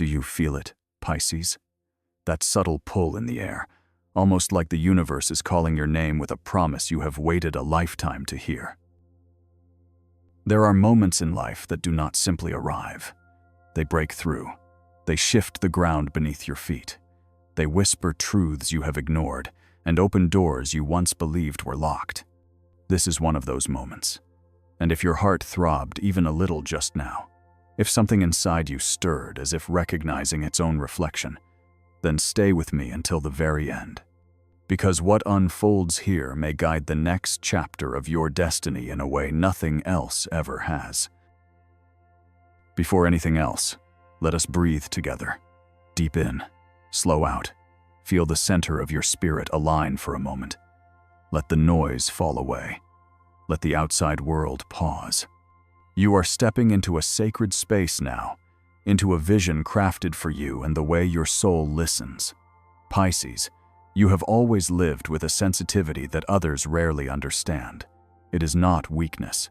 Do you feel it, Pisces? That subtle pull in the air, almost like the universe is calling your name with a promise you have waited a lifetime to hear. There are moments in life that do not simply arrive. They break through. They shift the ground beneath your feet. They whisper truths you have ignored and open doors you once believed were locked. This is one of those moments. And if your heart throbbed even a little just now, if something inside you stirred as if recognizing its own reflection, then stay with me until the very end. Because what unfolds here may guide the next chapter of your destiny in a way nothing else ever has. Before anything else, let us breathe together. Deep in, slow out. Feel the center of your spirit align for a moment. Let the noise fall away. Let the outside world pause. You are stepping into a sacred space now, into a vision crafted for you and the way your soul listens. Pisces, you have always lived with a sensitivity that others rarely understand. It is not weakness.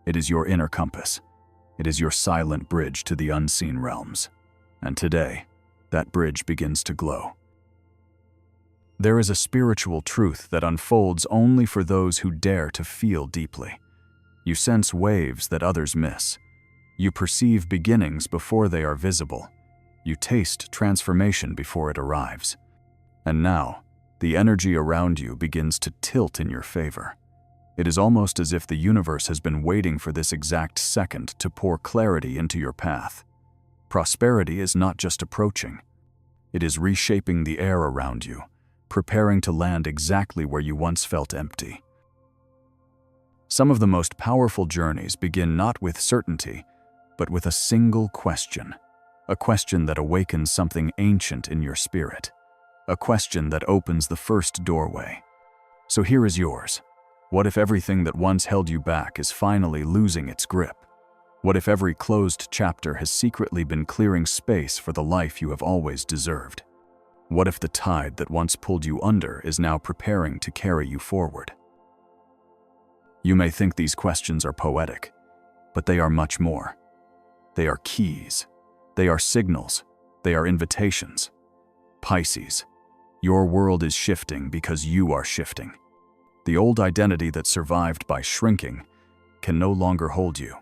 It is your inner compass. It is your silent bridge to the unseen realms. And today, that bridge begins to glow. There is a spiritual truth that unfolds only for those who dare to feel deeply. You sense waves that others miss. You perceive beginnings before they are visible. You taste transformation before it arrives. And now, the energy around you begins to tilt in your favor. It is almost as if the universe has been waiting for this exact second to pour clarity into your path. Prosperity is not just approaching. It is reshaping the air around you, preparing to land exactly where you once felt empty. Some of the most powerful journeys begin not with certainty, but with a single question. A question that awakens something ancient in your spirit. A question that opens the first doorway. So here is yours. What if everything that once held you back is finally losing its grip? What if every closed chapter has secretly been clearing space for the life you have always deserved? What if the tide that once pulled you under is now preparing to carry you forward? You may think these questions are poetic, but they are much more. They are keys. They are signals. They are invitations. Pisces, your world is shifting because you are shifting. The old identity that survived by shrinking can no longer hold you.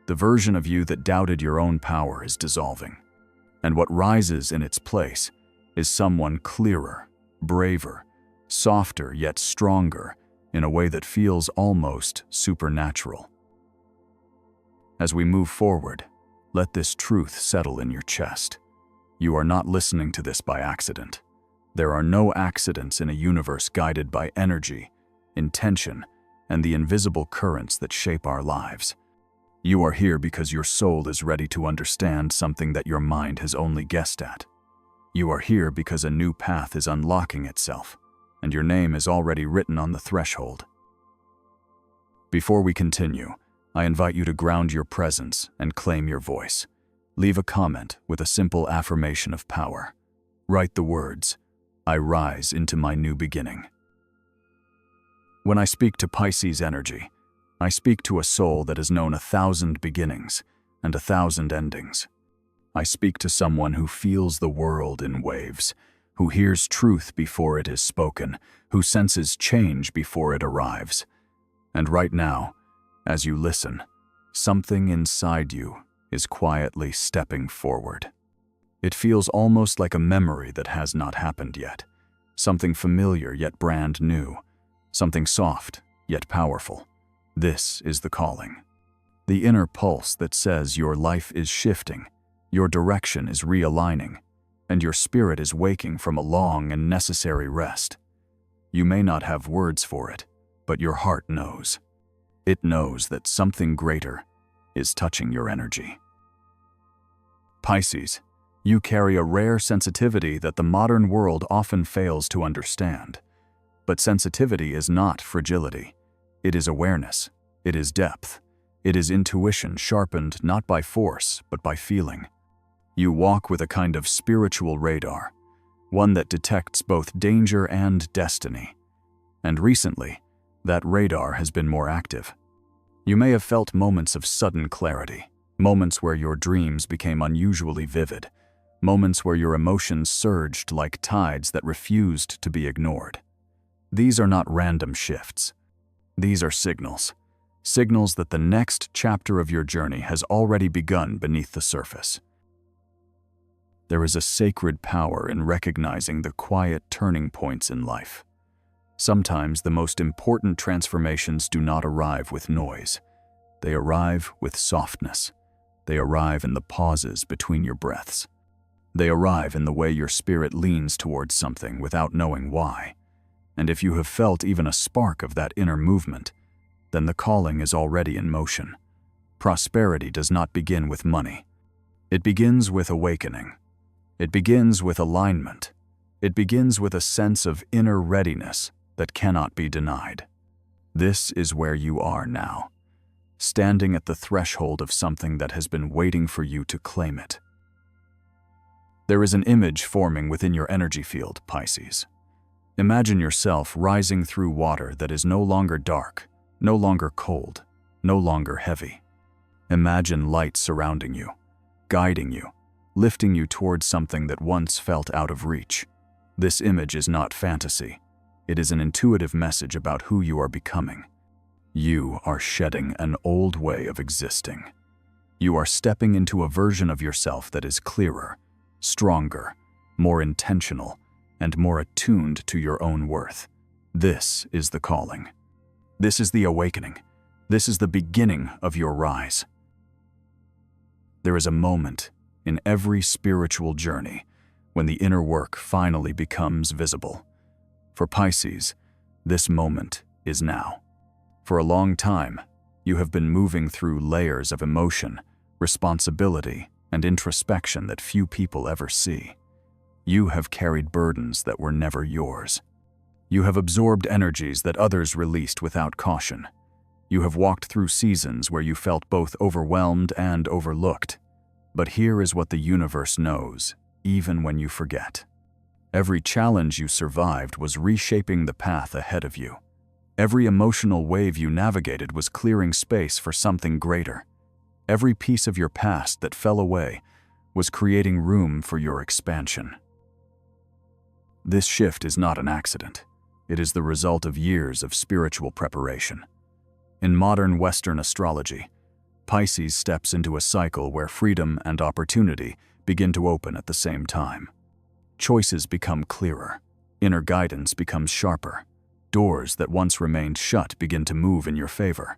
The version of you that doubted your own power is dissolving. And what rises in its place is someone clearer, braver, softer yet stronger in a way that feels almost supernatural. As we move forward, let this truth settle in your chest. You are not listening to this by accident. There are no accidents in a universe guided by energy, intention, and the invisible currents that shape our lives. You are here because your soul is ready to understand something that your mind has only guessed at. You are here because a new path is unlocking itself, and your name is already written on the threshold. Before we continue, I invite you to ground your presence and claim your voice. Leave a comment with a simple affirmation of power. Write the words, "I rise into my new beginning." When I speak to Pisces energy, I speak to a soul that has known 1,000 beginnings and 1,000 endings. I speak to someone who feels the world in waves, who hears truth before it is spoken, who senses change before it arrives. And right now, as you listen, something inside you is quietly stepping forward. It feels almost like a memory that has not happened yet, something familiar yet brand new, something soft yet powerful. This is the calling. The inner pulse that says your life is shifting, your direction is realigning, and your spirit is waking from a long and necessary rest. You may not have words for it, but your heart knows. It knows that something greater is touching your energy. Pisces, you carry a rare sensitivity that the modern world often fails to understand. But sensitivity is not fragility. It is awareness. It is depth. It is intuition sharpened not by force, but by feeling. You walk with a kind of spiritual radar, one that detects both danger and destiny. And recently, that radar has been more active. You may have felt moments of sudden clarity, moments where your dreams became unusually vivid, moments where your emotions surged like tides that refused to be ignored. These are not random shifts. These are signals. Signals that the next chapter of your journey has already begun beneath the surface. There is a sacred power in recognizing the quiet turning points in life. Sometimes the most important transformations do not arrive with noise. They arrive with softness. They arrive in the pauses between your breaths. They arrive in the way your spirit leans towards something without knowing why. And if you have felt even a spark of that inner movement, then the calling is already in motion. Prosperity does not begin with money. It begins with awakening. It begins with alignment. It begins with a sense of inner readiness that cannot be denied. This is where you are now, standing at the threshold of something that has been waiting for you to claim it. There is an image forming within your energy field, Pisces. Imagine yourself rising through water that is no longer dark, no longer cold, no longer heavy. Imagine light surrounding you, guiding you, lifting you towards something that once felt out of reach. This image is not fantasy. It is an intuitive message about who you are becoming. You are shedding an old way of existing. You are stepping into a version of yourself that is clearer, stronger, more intentional, and more attuned to your own worth. This is the calling. This is the awakening. This is the beginning of your rise. There is a moment in every spiritual journey when the inner work finally becomes visible. For Pisces, this moment is now. For a long time, you have been moving through layers of emotion, responsibility, and introspection that few people ever see. You have carried burdens that were never yours. You have absorbed energies that others released without caution. You have walked through seasons where you felt both overwhelmed and overlooked. But here is what the universe knows, even when you forget. Every challenge you survived was reshaping the path ahead of you. Every emotional wave you navigated was clearing space for something greater. Every piece of your past that fell away was creating room for your expansion. This shift is not an accident. It is the result of years of spiritual preparation. In modern Western astrology, Pisces steps into a cycle where freedom and opportunity begin to open at the same time. Choices become clearer. Inner guidance becomes sharper. Doors that once remained shut begin to move in your favor.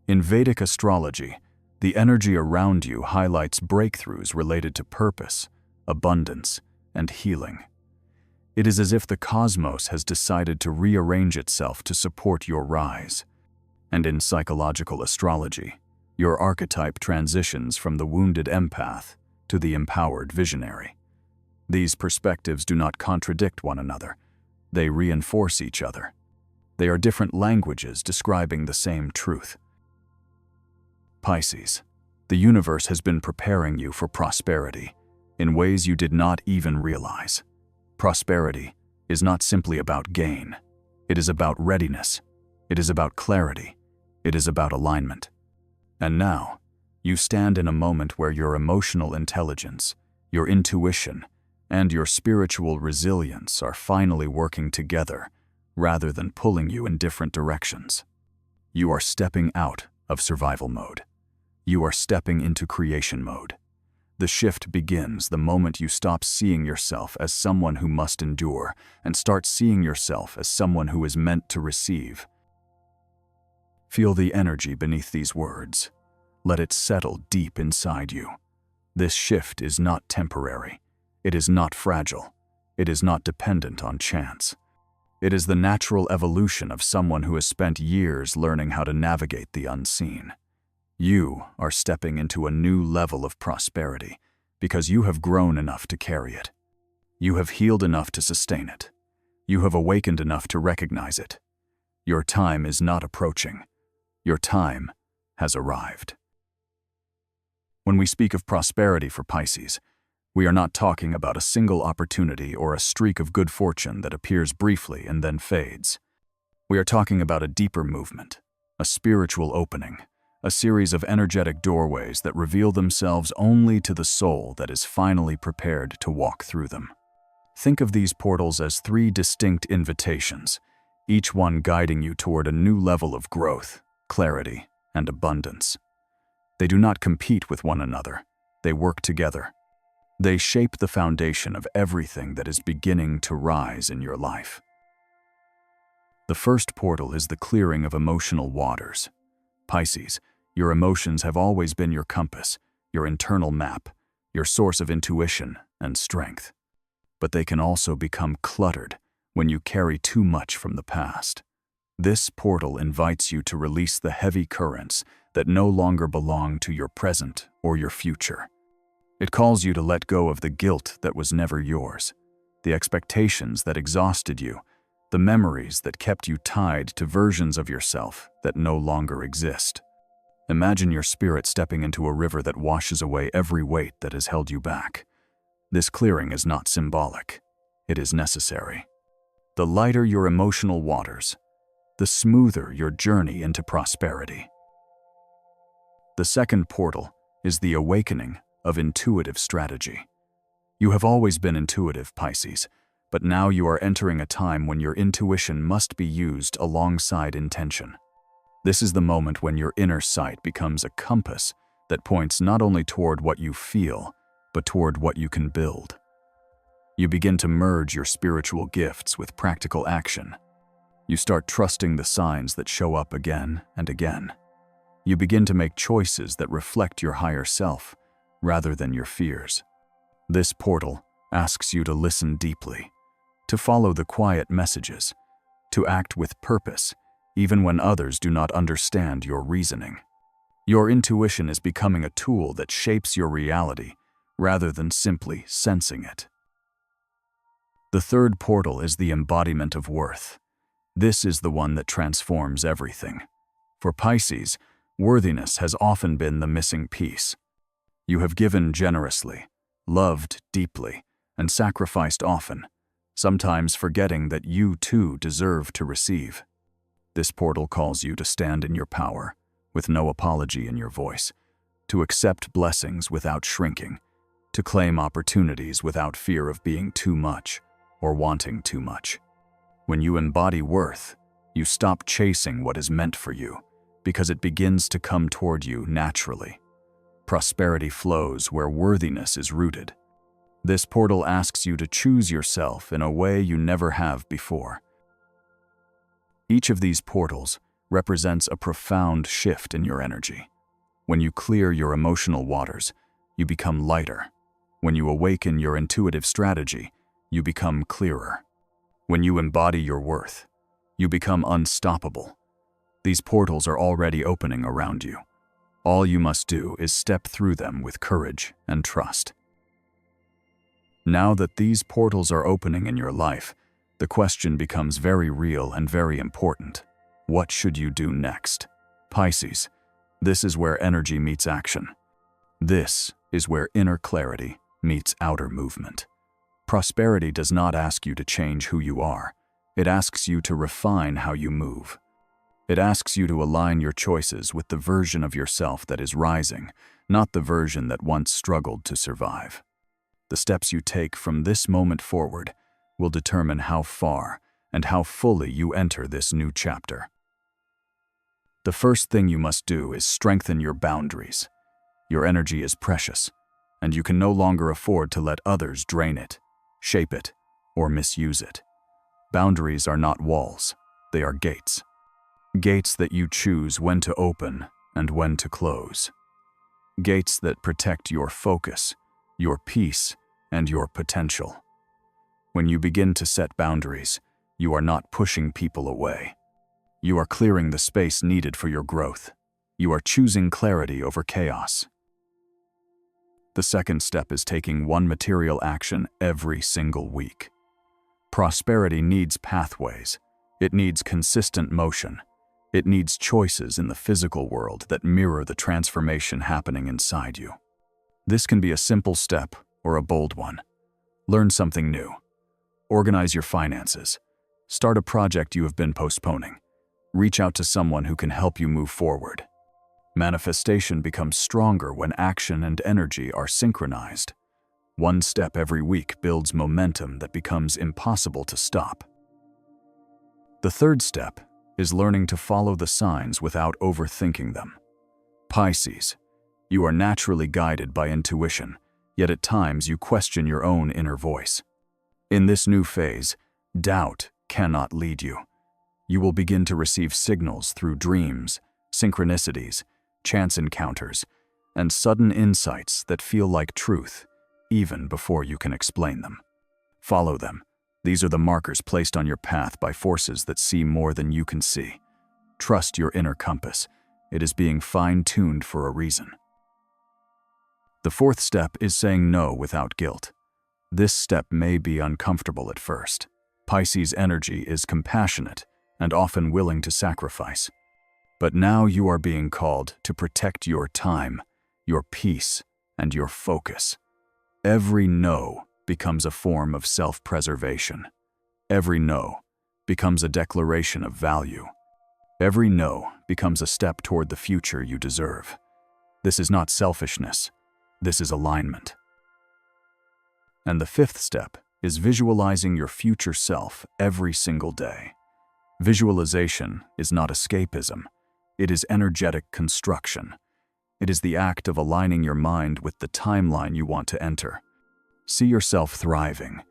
In Vedic astrology, the energy around you highlights breakthroughs related to purpose, abundance, and healing. It is as if the cosmos has decided to rearrange itself to support your rise. And in psychological astrology, your archetype transitions from the wounded empath to the empowered visionary. These perspectives do not contradict one another. They reinforce each other. They are different languages describing the same truth. Pisces, the universe has been preparing you for prosperity in ways you did not even realize. Prosperity is not simply about gain. It is about readiness. It is about clarity. It is about alignment. And now, you stand in a moment where your emotional intelligence, your intuition, and your spiritual resilience are finally working together rather than pulling you in different directions. You are stepping out of survival mode. You are stepping into creation mode. The shift begins the moment you stop seeing yourself as someone who must endure and start seeing yourself as someone who is meant to receive. Feel the energy beneath these words. Let it settle deep inside you. This shift is not temporary. It is not fragile. It is not dependent on chance. It is the natural evolution of someone who has spent years learning how to navigate the unseen. You are stepping into a new level of prosperity because you have grown enough to carry it. You have healed enough to sustain it. You have awakened enough to recognize it. Your time is not approaching. Your time has arrived. When we speak of prosperity for Pisces, we are not talking about a single opportunity or a streak of good fortune that appears briefly and then fades. We are talking about a deeper movement, a spiritual opening, a series of energetic doorways that reveal themselves only to the soul that is finally prepared to walk through them. Think of these portals as three distinct invitations, each one guiding you toward a new level of growth, clarity, and abundance. They do not compete with one another. They work together. They shape the foundation of everything that is beginning to rise in your life. The first portal is the clearing of emotional waters. Pisces, your emotions have always been your compass, your internal map, your source of intuition and strength. But they can also become cluttered when you carry too much from the past. This portal invites you to release the heavy currents that no longer belong to your present or your future. It calls you to let go of the guilt that was never yours, the expectations that exhausted you, the memories that kept you tied to versions of yourself that no longer exist. Imagine your spirit stepping into a river that washes away every weight that has held you back. This clearing is not symbolic. It is necessary. The lighter your emotional waters, the smoother your journey into prosperity. The second portal is the awakening of intuitive strategy. You have always been intuitive, Pisces, but now you are entering a time when your intuition must be used alongside intention. This is the moment when your inner sight becomes a compass that points not only toward what you feel, but toward what you can build. You begin to merge your spiritual gifts with practical action. You start trusting the signs that show up again and again. You begin to make choices that reflect your higher self rather than your fears. This portal asks you to listen deeply, to follow the quiet messages, to act with purpose even when others do not understand your reasoning. Your intuition is becoming a tool that shapes your reality rather than simply sensing it. The third portal is the embodiment of worth. This is the one that transforms everything. For Pisces, worthiness has often been the missing piece. You have given generously, loved deeply, and sacrificed often, sometimes forgetting that you too deserve to receive. This portal calls you to stand in your power, with no apology in your voice, to accept blessings without shrinking, to claim opportunities without fear of being too much or wanting too much. When you embody worth, you stop chasing what is meant for you because it begins to come toward you naturally. Prosperity flows where worthiness is rooted. This portal asks you to choose yourself in a way you never have before. Each of these portals represents a profound shift in your energy. When you clear your emotional waters, you become lighter. When you awaken your intuitive strategy, you become clearer. When you embody your worth, you become unstoppable. These portals are already opening around you. All you must do is step through them with courage and trust. Now that these portals are opening in your life, the question becomes very real and very important. What should you do next? Pisces, this is where energy meets action. This is where inner clarity meets outer movement. Prosperity does not ask you to change who you are. It asks you to refine how you move. It asks you to align your choices with the version of yourself that is rising, not the version that once struggled to survive. The steps you take from this moment forward will determine how far and how fully you enter this new chapter. The first thing you must do is strengthen your boundaries. Your energy is precious, and you can no longer afford to let others drain it, shape it, or misuse it. Boundaries are not walls, they are gates. Gates that you choose when to open and when to close. Gates that protect your focus, your peace, and your potential. When you begin to set boundaries, you are not pushing people away. You are clearing the space needed for your growth. You are choosing clarity over chaos. The second step is taking one material action every single week. Prosperity needs pathways. It needs consistent motion. It needs choices in the physical world that mirror the transformation happening inside you. This can be a simple step or a bold one. Learn something new. Organize your finances. Start a project you have been postponing. Reach out to someone who can help you move forward. Manifestation becomes stronger when action and energy are synchronized. One step every week builds momentum that becomes impossible to stop. The third step is learning to follow the signs without overthinking them. Pisces, you are naturally guided by intuition, yet at times you question your own inner voice. In this new phase, doubt cannot lead you. You will begin to receive signals through dreams, synchronicities, chance encounters, and sudden insights that feel like truth, even before you can explain them. Follow them. These are the markers placed on your path by forces that see more than you can see. Trust your inner compass. It is being fine-tuned for a reason. The fourth step is saying no without guilt. This step may be uncomfortable at first. Pisces energy is compassionate and often willing to sacrifice. But now you are being called to protect your time, your peace, and your focus. Every no becomes a form of self-preservation. Every no becomes a declaration of value. Every no becomes a step toward the future you deserve. This is not selfishness. This is alignment. And the fifth step is visualizing your future self every single day. Visualization is not escapism. It is energetic construction. It is the act of aligning your mind with the timeline you want to enter. See yourself thriving.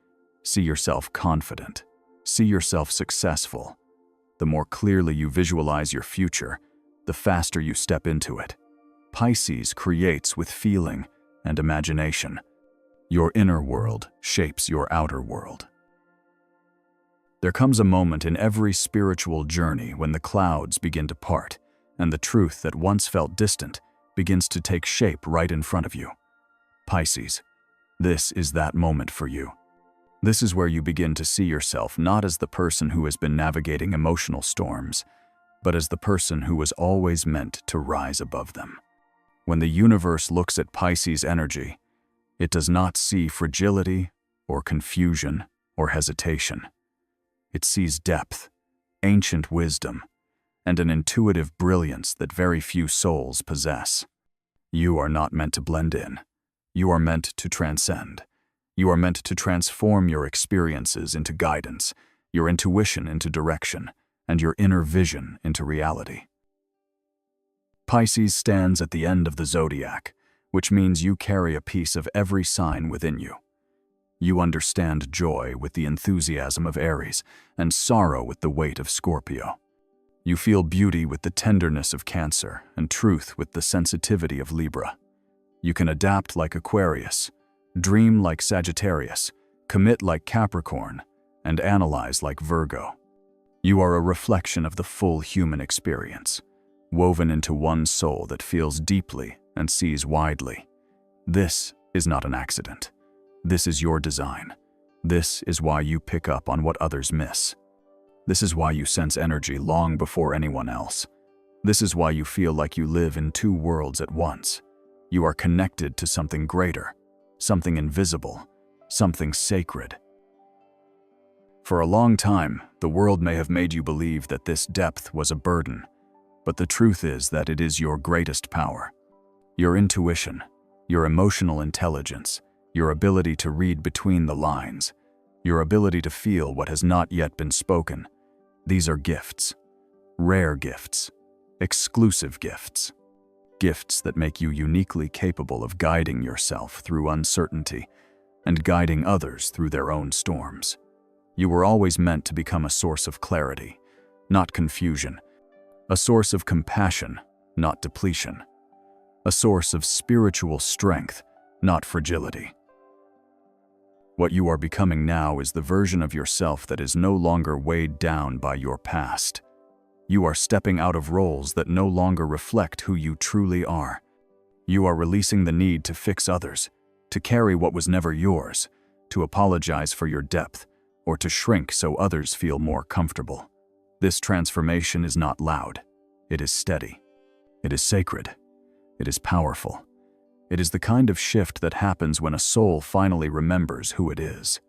See yourself confident. See yourself successful. The more clearly you visualize your future, the faster you step into it. Pisces creates with feeling and imagination. Your inner world shapes your outer world. There comes a moment in every spiritual journey when the clouds begin to part, and the truth that once felt distant begins to take shape right in front of you. Pisces, this is that moment for you. This is where you begin to see yourself not as the person who has been navigating emotional storms, but as the person who was always meant to rise above them. When the universe looks at Pisces energy, it does not see fragility or confusion or hesitation. It sees depth, ancient wisdom, and an intuitive brilliance that very few souls possess. You are not meant to blend in. You are meant to transcend. You are meant to transform your experiences into guidance, your intuition into direction, and your inner vision into reality. Pisces stands at the end of the Zodiac, which means you carry a piece of every sign within you. You understand joy with the enthusiasm of Aries and sorrow with the weight of Scorpio. You feel beauty with the tenderness of Cancer and truth with the sensitivity of Libra. You can adapt like Aquarius, dream like Sagittarius, commit like Capricorn, and analyze like Virgo. You are a reflection of the full human experience, woven into one soul that feels deeply and sees widely. This is not an accident. This is your design. This is why you pick up on what others miss. This is why you sense energy long before anyone else. This is why you feel like you live in two worlds at once. You are connected to something greater, something invisible, something sacred. For a long time, the world may have made you believe that this depth was a burden, but the truth is that it is your greatest power. Your intuition, your emotional intelligence, your ability to read between the lines, your ability to feel what has not yet been spoken. These are gifts, rare gifts, exclusive gifts, gifts that make you uniquely capable of guiding yourself through uncertainty and guiding others through their own storms. You were always meant to become a source of clarity, not confusion, a source of compassion, not depletion, a source of spiritual strength, not fragility. What you are becoming now is the version of yourself that is no longer weighed down by your past. You are stepping out of roles that no longer reflect who you truly are. You are releasing the need to fix others, to carry what was never yours, to apologize for your depth, or to shrink so others feel more comfortable. This transformation is not loud. It is steady. It is sacred. It is powerful. It is the kind of shift that happens when a soul finally remembers who it is.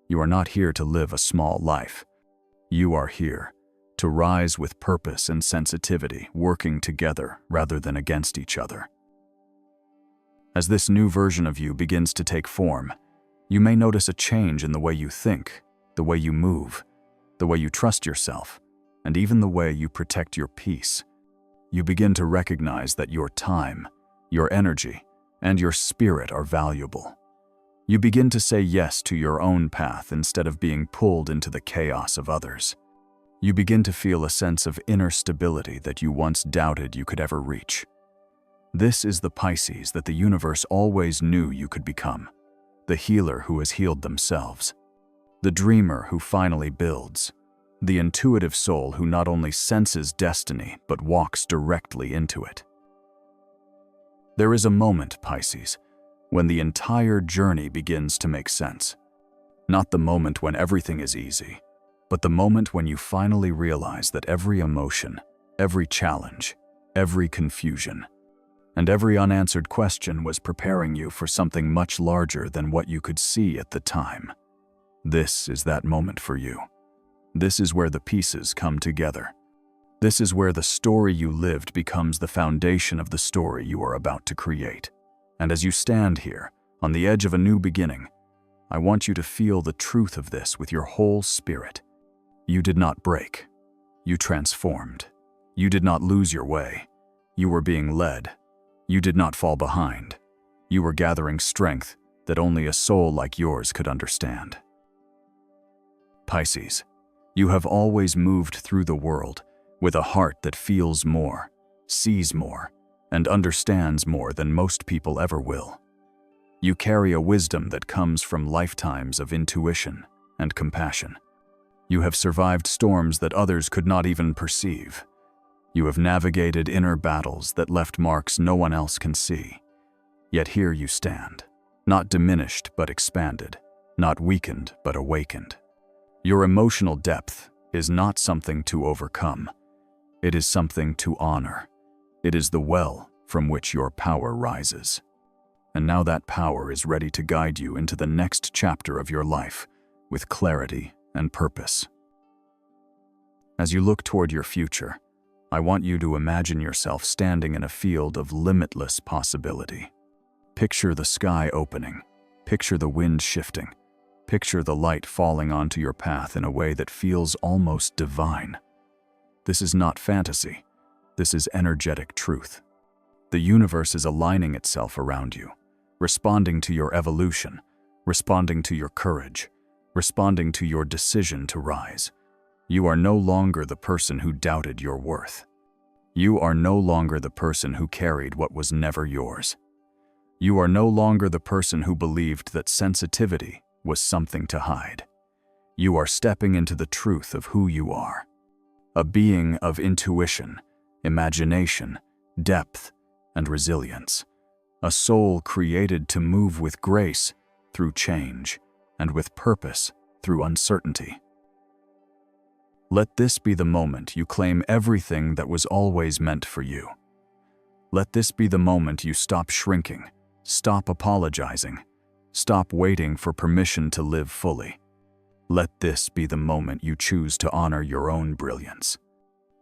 You are not here to live a small life. You are here to rise with purpose and sensitivity, working together rather than against each other. As this new version of you begins to take form, you may notice a change in the way you think, the way you move, the way you trust yourself, and even the way you protect your peace. You begin to recognize that your time, your energy, and your spirit are valuable. You begin to say yes to your own path instead of being pulled into the chaos of others. You begin to feel a sense of inner stability that you once doubted you could ever reach. This is the Pisces that the universe always knew you could become, the healer who has healed themselves, the dreamer who finally builds, the intuitive soul who not only senses destiny but walks directly into it. There is a moment, Pisces, when the entire journey begins to make sense. Not the moment when everything is easy, but the moment when you finally realize that every emotion, every challenge, every confusion, and every unanswered question was preparing you for something much larger than what you could see at the time. This is that moment for you. This is where the pieces come together. This is where the story you lived becomes the foundation of the story you are about to create. And as you stand here, on the edge of a new beginning, I want you to feel the truth of this with your whole spirit. You did not break. You transformed. You did not lose your way. You were being led. You did not fall behind. You were gathering strength that only a soul like yours could understand. Pisces, you have always moved through the world with a heart that feels more, sees more, and understands more than most people ever will. You carry a wisdom that comes from lifetimes of intuition and compassion. You have survived storms that others could not even perceive. You have navigated inner battles that left marks no one else can see. Yet here you stand, not diminished but expanded, not weakened but awakened. Your emotional depth is not something to overcome. It is something to honor. It is the well from which your power rises. And now that power is ready to guide you into the next chapter of your life with clarity and purpose. As you look toward your future, I want you to imagine yourself standing in a field of limitless possibility. Picture the sky opening. Picture the wind shifting. Picture the light falling onto your path in a way that feels almost divine. This is not fantasy. This is energetic truth. The universe is aligning itself around you, responding to your evolution, responding to your courage, responding to your decision to rise. You are no longer the person who doubted your worth. You are no longer the person who carried what was never yours. You are no longer the person who believed that sensitivity was something to hide. You are stepping into the truth of who you are. A being of intuition, imagination, depth, and resilience. A soul created to move with grace through change and with purpose through uncertainty. Let this be the moment you claim everything that was always meant for you. Let this be the moment you stop shrinking, stop apologizing, stop waiting for permission to live fully. Let this be the moment you choose to honor your own brilliance.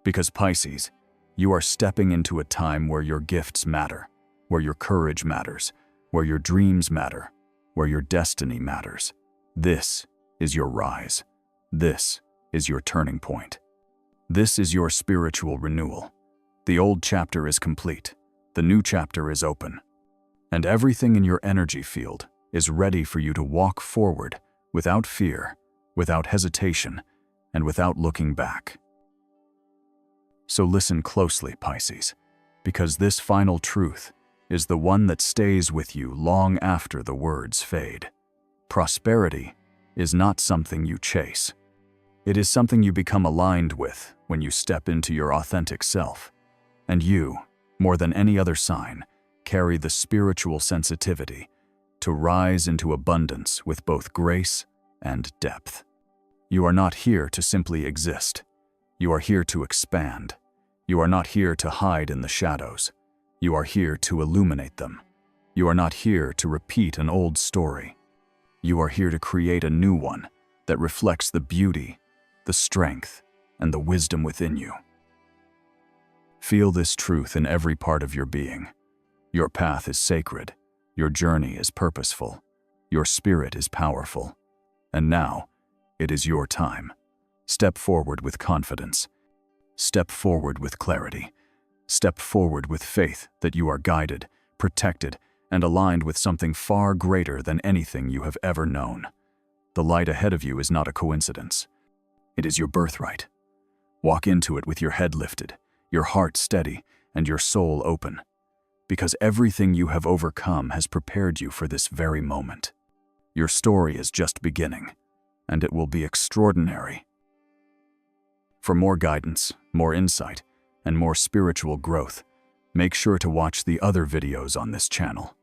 Because Pisces, you are stepping into a time where your gifts matter, where your courage matters, where your dreams matter, where your destiny matters. This is your rise. This is your turning point. This is your spiritual renewal. The old chapter is complete. The new chapter is open. And everything in your energy field is ready for you to walk forward without fear, without hesitation, and without looking back. So listen closely, Pisces, because this final truth is the one that stays with you long after the words fade. Prosperity is not something you chase. It is something you become aligned with when you step into your authentic self. And you, more than any other sign, carry the spiritual sensitivity to rise into abundance with both grace and depth. You are not here to simply exist. You are here to expand. You are not here to hide in the shadows. You are here to illuminate them. You are not here to repeat an old story. You are here to create a new one that reflects the beauty, the strength, and the wisdom within you. Feel this truth in every part of your being. Your path is sacred, your journey is purposeful, your spirit is powerful. And now, it is your time. Step forward with confidence. Step forward with clarity. Step forward with faith that you are guided, protected, and aligned with something far greater than anything you have ever known. The light ahead of you is not a coincidence. It is your birthright. Walk into it with your head lifted, your heart steady, and your soul open. Because everything you have overcome has prepared you for this very moment. Your story is just beginning, and it will be extraordinary. For more guidance, more insight, and more spiritual growth, make sure to watch the other videos on this channel.